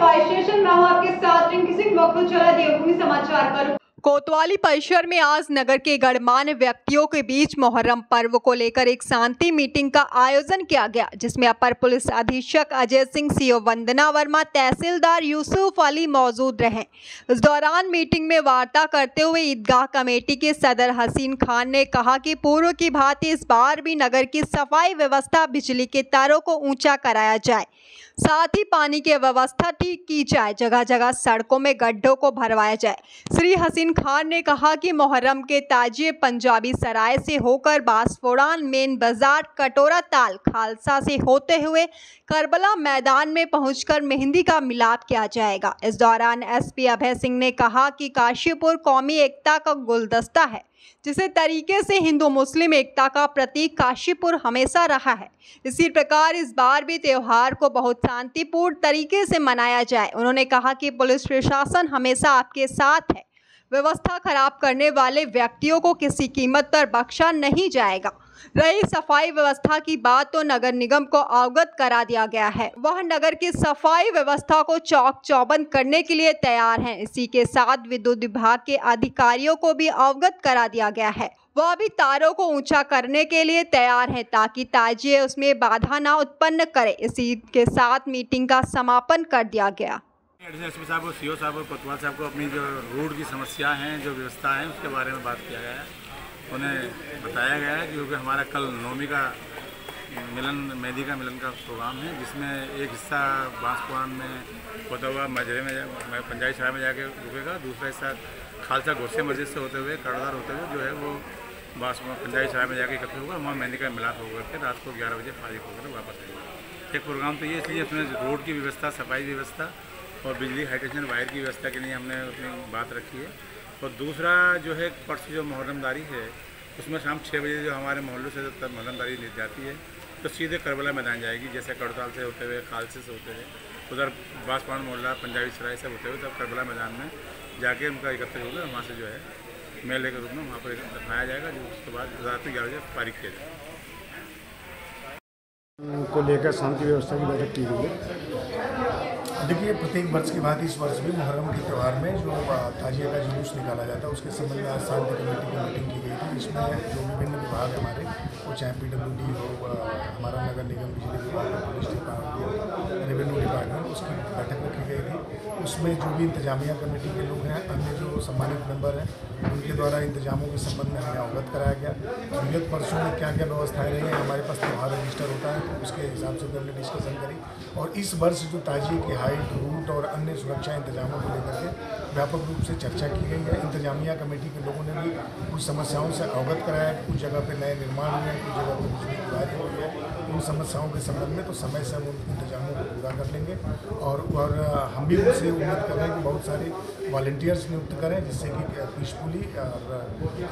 हवाई स्टेशन। मैं हूं आपके साथ रिंकी सिंह। वक्त चला देवभूमि समाचार पर। कोतवाली परिसर में आज नगर के गणमान्य व्यक्तियों के बीच मुहर्रम पर्व को लेकर एक शांति मीटिंग का आयोजन किया गया, जिसमें अपर पुलिस अधीक्षक अजय सिंह, सीओ वंदना वर्मा, तहसीलदार यूसुफ अली मौजूद रहे। इस दौरान मीटिंग में वार्ता करते हुए ईदगाह कमेटी के सदर हसीन खान ने कहा कि पूर्व की भांति इस बार भी नगर की सफाई व्यवस्था, बिजली के तारों को ऊंचा कराया जाए, साथ ही पानी की व्यवस्था ठीक की जाए, जगह जगह सड़कों में गड्ढों को भरवाया जाए। श्री हसीन खान ने कहा कि मुहर्रम के ताजिए पंजाबी सराय से होकर बासफोड़ान, मेन बाजार, कटोरा ताल, खालसा से होते हुए करबला मैदान में पहुंचकर मेहंदी का मिलाप किया जाएगा। इस दौरान एसपी अभय सिंह ने कहा कि काशीपुर कौमी एकता का गुलदस्ता है, जिसे तरीके से हिंदू मुस्लिम एकता का प्रतीक काशीपुर हमेशा रहा है। इसी प्रकार इस बार भी त्योहार को बहुत शांतिपूर्ण तरीके से मनाया जाए। उन्होंने कहा कि पुलिस प्रशासन हमेशा आपके साथ है। व्यवस्था खराब करने वाले व्यक्तियों को किसी कीमत पर बख्शा नहीं जाएगा। रही सफाई व्यवस्था की बात, तो नगर निगम को अवगत करा दिया गया है। वह नगर की सफाई व्यवस्था को चौक चौबंद करने के लिए तैयार हैं। इसी के साथ विद्युत विभाग के अधिकारियों को भी अवगत करा दिया गया है। वह भी तारों को ऊंचा करने के लिए तैयार हैं, ताकि ताजिए उसमें बाधा ना उत्पन्न करे। इसी के साथ मीटिंग का समापन कर दिया गया। एसपी साहब और सीओ साहब और कोतवाल साहब को अपनी जो रोड की समस्या है, जो व्यवस्था है, उसके बारे में बात किया गया है। उन्हें बताया गया है क्योंकि हमारा कल नौमी का मिलन, मेहंदी का मिलन का प्रोग्राम है, जिसमें एक हिस्सा बांसपुरान में होता हुआ मजरे में पंजाबी सराय में जाके रुकेगा, दूसरा हिस्सा खालसा गोसे मस्जिद से होते हुए कड़दार होते हुए जो है वो पंजाबी सराय में जाके इकट्ठे होगा। वहाँ मेहंदी का मिलाप होकर के रात को 11 बजे फारिग होकर वापस आएगा। एक प्रोग्राम तो ये, इसलिए उसमें रोड की व्यवस्था, सफाई व्यवस्था और बिजली हाई टेंशन वायर की व्यवस्था के लिए हमने अपनी बात रखी है। और दूसरा जो है, परसों जो मुहर्रमदारी है, उसमें शाम 6 बजे जो हमारे मोहल्लों से जब मुहर्रमदारी जाती है तो सीधे करबला मैदान जाएगी, जैसे कड़ताल से होते हुए, खालसे से होते हुए, उधर बासपान मोहल्ला, पंजाबी सराय से होते हुए तब करबला मैदान में जाके उनका एकत्र होगा। वहाँ से जो है मेले के रूप में वहाँ पर रखाया जाएगा, जो उसके बाद रात को 11 बजे फारिग किया जाएगा। को लेकर शांति व्यवस्था की बैठक की गई है। देखिए, प्रत्येक वर्ष की बात इस वर्ष भी मुहर्रम के त्यौहार में जो ताजिए का जुलूस निकाला जाता है, उसके संबंध में आज शांति कमेटी की मीटिंग की गई थी। इसमें जो विभिन्न विभाग हमारे, वो चाहे PWD हो, हमारा नगर निगम, बिजली विभाग, पुलिस डिपार्टमेंट, रेवेन्यू डिपार्टमेंट, उसकी बैठक रखी गई थी। उसमें जो भी इंतजामिया कमेटी के लोग हैं, अन्य जो सम्मानित मेंबर हैं, उनके द्वारा इंतजामों के संबंध में हमें अवगत कराया गया। विगत वर्षों में क्या क्या व्यवस्थाएँ रही हैं, हमारे पास त्यौहार रजिस्टर होता है, तो उसके हिसाब से भी हमने डिस्कशन करी। और इस वर्ष जो ताजिए की हाइट, रूट और अन्य सुरक्षा इंतजामों को लेकर के व्यापक रूप से चर्चा की गई है। इंतजामिया कमेटी के लोगों ने भी कुछ समस्याओं से अवगत कराया है। कुछ जगह पे नए निर्माण हुए हैं, कुछ जगह पर बिजली की वायर हुई है। उन समस्याओं के संबंध में तो समय से हम उन इंतजामों को पूरा कर लेंगे। और हम भी उनसे उम्मीद कर रहे हैं कि बहुत सारे वॉलंटियर्स नियुक्त करें, जिससे कि पीसफुली और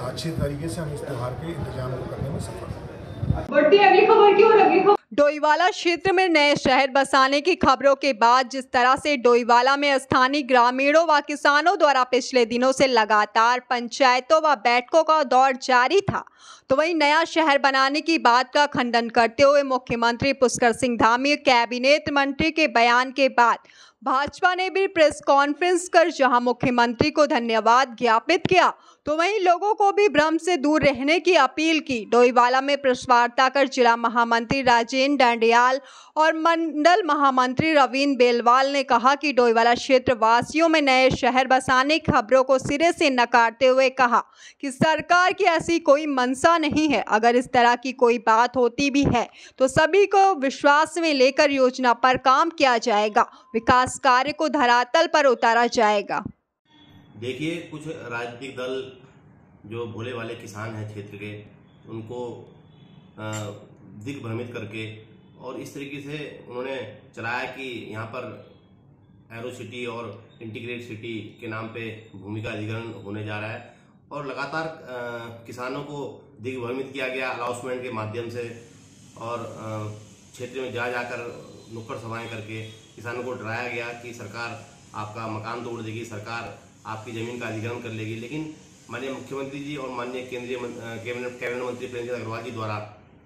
अच्छे तरीके से हम इस त्यौहार के इंतजाम को करने में सफल हों। बढ़ती अगली खबर की ओर। डोईवाला क्षेत्र में नए शहर बसाने की खबरों के बाद जिस तरह से डोईवाला में स्थानीय ग्रामीणों व किसानों द्वारा पिछले दिनों से लगातार पंचायतों व बैठकों का दौर जारी था, तो वहीं नया शहर बनाने की बात का खंडन करते हुए मुख्यमंत्री पुष्कर सिंह धामी कैबिनेट मंत्री के बयान के बाद भाजपा ने भी प्रेस कॉन्फ्रेंस कर जहां मुख्यमंत्री को धन्यवाद ज्ञापित किया, तो वहीं लोगों को भी भ्रम से दूर रहने की अपील की। डोईवाला में प्रेस वार्ता कर जिला महामंत्री राजेंद्र डांडियाल और मंडल महामंत्री रवीन बेलवाल ने कहा कि डोईवाला क्षेत्र वासियों में नए शहर बसाने की खबरों को सिरे से नकारते हुए कहा कि सरकार की ऐसी कोई मंशा नहीं है। अगर इस तरह की कोई बात होती भी है तो सभी को विश्वास में लेकर योजना पर काम किया जाएगा, विकास कार्य को धरातल पर उतारा जाएगा। देखिए, कुछ राजनीतिक दल जो भोले वाले किसान हैं क्षेत्र के, उनको दिग्भ्रमित करके और इस तरीके से उन्होंने चलाया कि यहाँ पर एरो सिटी और इंटीग्रेट सिटी के नाम पे भूमि का अधिग्रहण होने जा रहा है और लगातार किसानों को दिग्भ्रमित किया गया अनाउंसमेंट के माध्यम से और क्षेत्र में जाकर नुक्कड़ सभाएं करके किसानों को डराया गया कि सरकार आपका मकान तोड़ देगी, सरकार आपकी ज़मीन का अधिग्रहण कर लेगी। लेकिन माननीय मुख्यमंत्री जी और माननीय केंद्रीय कैबिनेट मंत्री प्रेमचंद अग्रवाल जी द्वारा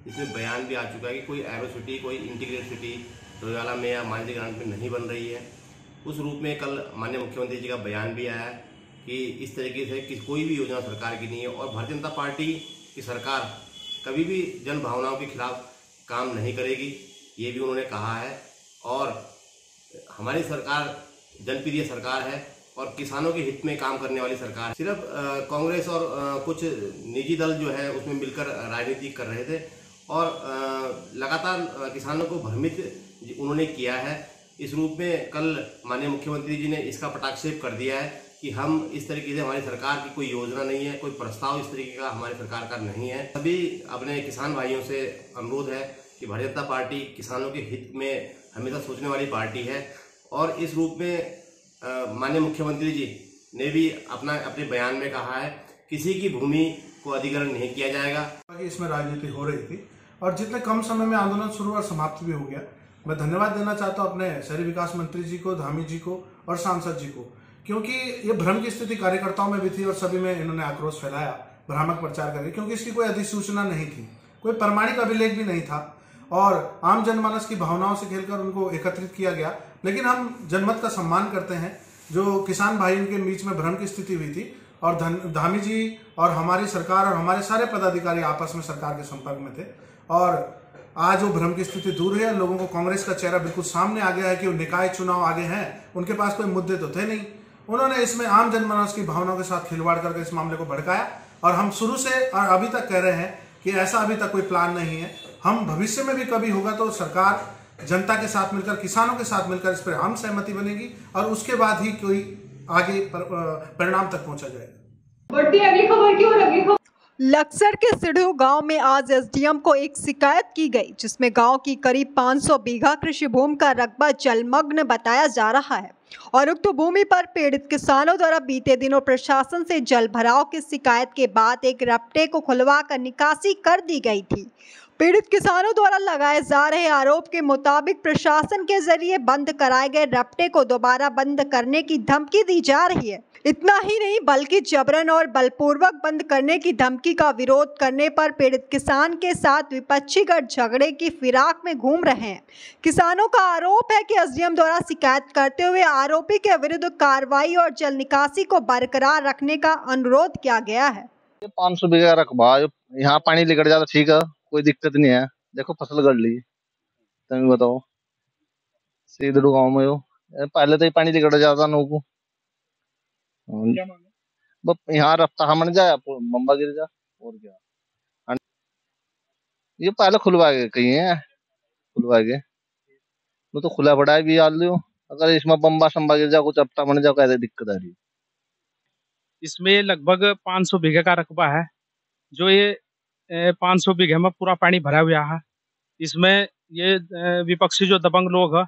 इसमें बयान भी आ चुका है कि कोई एरो सिटी, कोई इंटीग्रेट सिटी डोईवाला में या मांझी ग्रांट में नहीं बन रही है। उस रूप में कल माननीय मुख्यमंत्री जी का बयान भी आया है कि इस तरीके से कि कोई भी योजना सरकार की नहीं है और भारतीय जनता पार्टी की सरकार कभी भी जन भावनाओं के खिलाफ काम नहीं करेगी, ये भी उन्होंने कहा है। और हमारी सरकार जनप्रिय सरकार है और किसानों के हित में काम करने वाली सरकार है। सिर्फ कांग्रेस और कुछ निजी दल जो है उसमें मिलकर राजनीति कर रहे थे और लगातार किसानों को भ्रमित उन्होंने किया है। इस रूप में कल माननीय मुख्यमंत्री जी ने इसका पटाक्षेप कर दिया है कि हम इस तरीके से, हमारी सरकार की कोई योजना नहीं है, कोई प्रस्ताव इस तरीके का हमारी सरकार का नहीं है। सभी अपने किसान भाइयों से अनुरोध है कि भारतीय जनता पार्टी किसानों के हित में हमेशा सोचने वाली पार्टी है और इस रूप में माननीय मुख्यमंत्री जी ने भी अपने बयान में कहा है किसी की भूमि को अधिग्रहण नहीं किया जाएगा। इसमें राजनीति हो रही थी और जितने कम समय में आंदोलन शुरू और समाप्त भी हो गया। मैं धन्यवाद देना चाहता हूं अपने शहरी विकास मंत्री जी को, धामी जी को और सांसद जी को, क्योंकि ये भ्रम की स्थिति कार्यकर्ताओं में भी थी और सभी में इन्होंने आक्रोश फैलाया, भ्रामक प्रचार करके, क्योंकि इसकी कोई अधिसूचना नहीं थी, कोई प्रमाणिक अभिलेख भी नहीं था और आम जनमानस की भावनाओं से खेलकर उनको एकत्रित किया गया। लेकिन हम जनमत का सम्मान करते हैं। जो किसान भाइयों के बीच में भ्रम की स्थिति हुई थी और धामी जी और हमारी सरकार और हमारे सारे पदाधिकारी आपस में सरकार के संपर्क में थे और आज वो भ्रम की स्थिति दूर है। लोगों को कांग्रेस का चेहरा बिल्कुल सामने आ गया है कि वो निकाय चुनाव आगे हैं, उनके पास कोई मुद्दे तो थे नहीं। उन्होंने इसमें आम जनमानस की भावनाओं के साथ खिलवाड़ करके इस मामले को भड़काया और हम शुरू से और अभी तक कह रहे हैं कि ऐसा अभी तक कोई प्लान नहीं है। हम भविष्य में भी कभी होगा तो सरकार जनता के साथ मिलकर, किसानों के साथ मिलकर इस पर आम सहमति बनेगी और उसके बाद ही कोई आगे परिणाम तक पहुंचा जाएगा। बढ़ती अगली खबर की ओर। अगली खबर, लक्सर के सिडू गांव में आज एसडीएम को एक शिकायत की गई, जिसमें गांव की करीब 500 बीघा कृषि भूमि का रकबा जलमग्न बताया जा रहा है और उक्त भूमि पर पीड़ित किसानों द्वारा बीते दिनों प्रशासन से जल भराव की शिकायत के बाद एक रपटे को खुलवाकर निकासी कर दी गई थी। पीड़ित किसानों द्वारा लगाए जा रहे आरोप के मुताबिक प्रशासन के जरिए बंद कराए गए रपटे को दोबारा बंद करने की धमकी दी जा रही है। इतना ही नहीं बल्कि जबरन और बलपूर्वक बंद करने की धमकी का विरोध करने पर पीड़ित किसान के साथ विपक्षीगत झगड़े की फिराक में घूम रहे हैं। किसानों का आरोप है कि एसडीएम द्वारा शिकायत करते हुए आरोपी के विरुद्ध कार्रवाई और जल निकासी को बरकरार रखने का अनुरोध किया गया है। 500 बीघा रकबा, यहाँ पानी निकल जाता ठीक है, कोई दिक्कत नहीं है। देखो फसल गड़ ली, तुम बताओ, सीधे गाँव में हो पहले तो ही पानी निकल जाता नो को, यहाँ रफ्ता हमन जाए बम्बा गिर जा और क्या। ये पहले खुलवा गए कहीं है, खुलवा गए तो खुला पड़ा है भी आल लो। अगर इसमें बम्बा शंबा गिर जा, कुछ अपटा बन जाओ, कैसे दिक्कत आ रही। इसमें लगभग 500 बीघे का रकबा है, जो ये 500 बीघे में पूरा पानी भरा हुआ है। इसमें ये विपक्षी जो दबंग लोग हैं,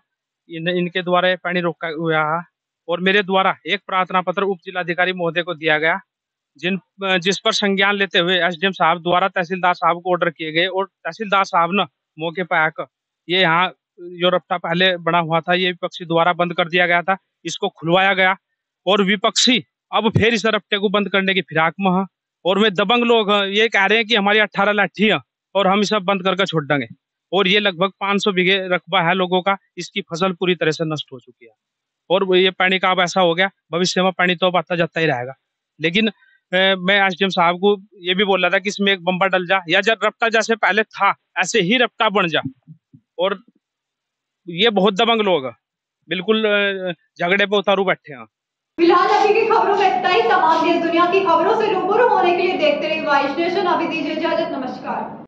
इनके द्वारा पानी रोका हुआ है और मेरे द्वारा एक प्रार्थना पत्र उप जिलाधिकारी महोदय को दिया गया, जिस पर संज्ञान लेते हुए एसडीएम साहब द्वारा तहसीलदार साहब को ऑर्डर किए गए और तहसीलदार साहब ने मौके पर आकर ये यहाँ जो रफ्ता पहले बना हुआ था, ये विपक्षी द्वारा बंद कर दिया गया था, इसको खुलवाया गया और विपक्षी अब फिर इस रफ्ते को बंद करने की फिराक में है और वे दबंग लोग ये कह रहे हैं कि हमारी 18 लाठी है और हम इसे बंद करके छोड़ देंगे। और ये लगभग 500 बीघे रकबा है लोगों का, इसकी फसल पूरी तरह से नष्ट हो चुकी है और ये पानी का अब ऐसा हो गया, भविष्य में पानी तो आता जाता ही रहेगा। लेकिन मैं एसडीएम साहब को ये भी बोल रहा था कि इसमें एक बम्बा डल जा, या जब रफ्ता जैसे पहले था ऐसे ही रफ्ता बन जा। और ये बहुत दबंग लोग बिल्कुल झगड़े पे उतारू बैठे हैं। फिलहाल अभी की खबरों में इतना ही। तमाम देश दुनिया की खबरों से रूबरू होने के लिए देखते रहिए वाइस नेशन। अभी दीजिए इजाजत, नमस्कार।